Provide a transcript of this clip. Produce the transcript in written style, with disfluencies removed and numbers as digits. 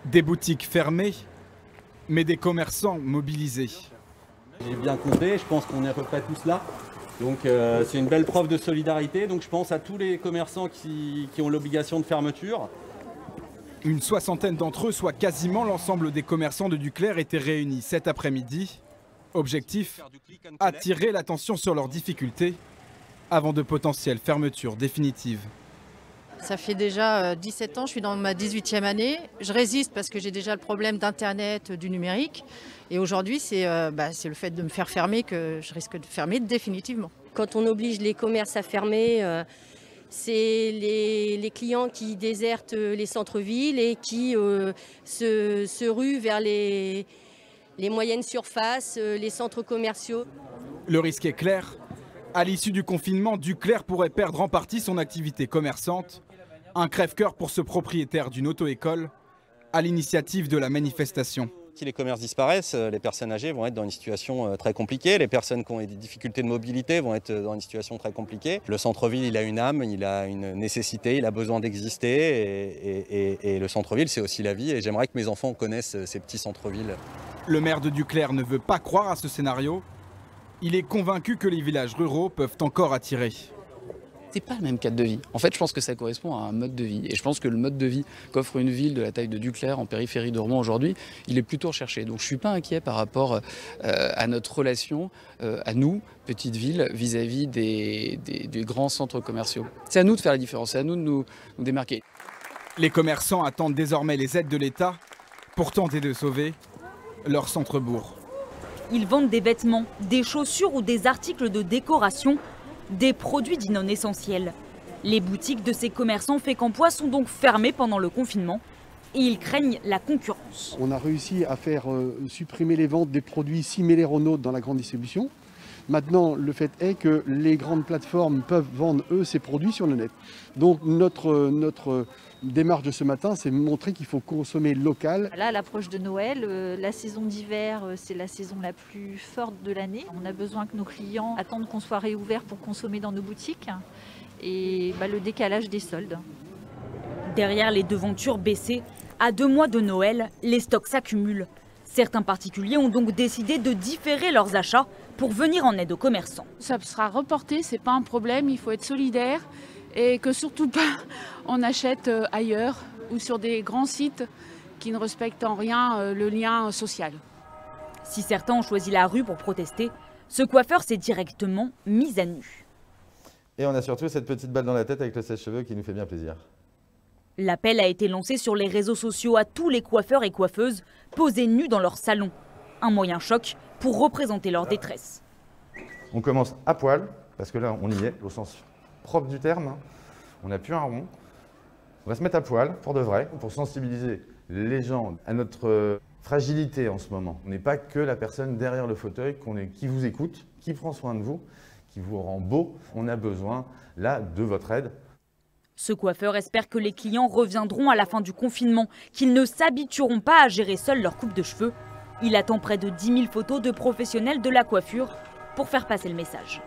Des boutiques fermées, mais des commerçants mobilisés. J'ai bien compté, je pense qu'on est à peu près tous là. Donc c'est une belle preuve de solidarité. Donc je pense à tous les commerçants qui ont l'obligation de fermeture. Une soixantaine d'entre eux, soit quasiment l'ensemble des commerçants de Duclerc, étaient réunis cet après-midi. Objectif, attirer l'attention sur leurs difficultés avant de potentielles fermetures définitives. Ça fait déjà 17 ans, je suis dans ma 18e année. Je résiste parce que j'ai déjà le problème d'Internet, du numérique. Et aujourd'hui, c'est le fait de me faire fermer que je risque de fermer définitivement. Quand on oblige les commerces à fermer, c'est les clients qui désertent les centres-villes et qui se ruent vers les moyennes surfaces, les centres commerciaux. Le risque est clair. À l'issue du confinement, Duclerc pourrait perdre en partie son activité commerçante. Un crève-cœur pour ce propriétaire d'une auto-école, à l'initiative de la manifestation. Si les commerces disparaissent, les personnes âgées vont être dans une situation très compliquée. Les personnes qui ont des difficultés de mobilité vont être dans une situation très compliquée. Le centre-ville, il a une âme, il a une nécessité, il a besoin d'exister. Et le centre-ville, c'est aussi la vie. Et j'aimerais que mes enfants connaissent ces petits centres-villes. Le maire de Duclerc ne veut pas croire à ce scénario. Il est convaincu que les villages ruraux peuvent encore attirer. C'est pas le même cadre de vie. En fait, je pense que ça correspond à un mode de vie. Et je pense que le mode de vie qu'offre une ville de la taille de Duclerc en périphérie de Rouen aujourd'hui, il est plutôt recherché. Donc je suis pas inquiet par rapport à notre relation, à nous, petite ville, vis-à-vis des grands centres commerciaux. C'est à nous de faire la différence, c'est à nous de nous démarquer. Les commerçants attendent désormais les aides de l'État pour tenter de sauver leur centre-bourg. Ils vendent des vêtements, des chaussures ou des articles de décoration, des produits dits non essentiels. Les boutiques de ces commerçants Fécampois sont donc fermées pendant le confinement et ils craignent la concurrence. On a réussi à faire supprimer les ventes des produits similaires aux nôtres dans la grande distribution. Maintenant, le fait est que les grandes plateformes peuvent vendre, eux, ces produits sur le net. Donc notre démarche de ce matin, c'est montrer qu'il faut consommer local. Là, à l'approche de Noël, la saison d'hiver, c'est la saison la plus forte de l'année. On a besoin que nos clients attendent qu'on soit réouvert pour consommer dans nos boutiques. Et le décalage des soldes. Derrière les devantures baissées, à 2 mois de Noël, les stocks s'accumulent. Certains particuliers ont donc décidé de différer leurs achats pour venir en aide aux commerçants. Ça sera reporté, c'est pas un problème, il faut être solidaire et que surtout pas on achète ailleurs ou sur des grands sites qui ne respectent en rien le lien social. Si certains ont choisi la rue pour protester, ce coiffeur s'est directement mis à nu. Et on a surtout cette petite balle dans la tête avec le sèche-cheveux qui nous fait bien plaisir. L'appel a été lancé sur les réseaux sociaux à tous les coiffeurs et coiffeuses posés nus dans leur salon. Un moyen choc pour représenter leur détresse. On commence à poil, parce que là on y est, au sens propre du terme. On n'a plus un rond. On va se mettre à poil, pour de vrai, pour sensibiliser les gens à notre fragilité en ce moment. On n'est pas que la personne derrière le fauteuil qui vous écoute, qui prend soin de vous, qui vous rend beau. On a besoin, là, de votre aide. Ce coiffeur espère que les clients reviendront à la fin du confinement, qu'ils ne s'habitueront pas à gérer seuls leur coupe de cheveux. Il attend près de 10 000 photos de professionnels de la coiffure pour faire passer le message.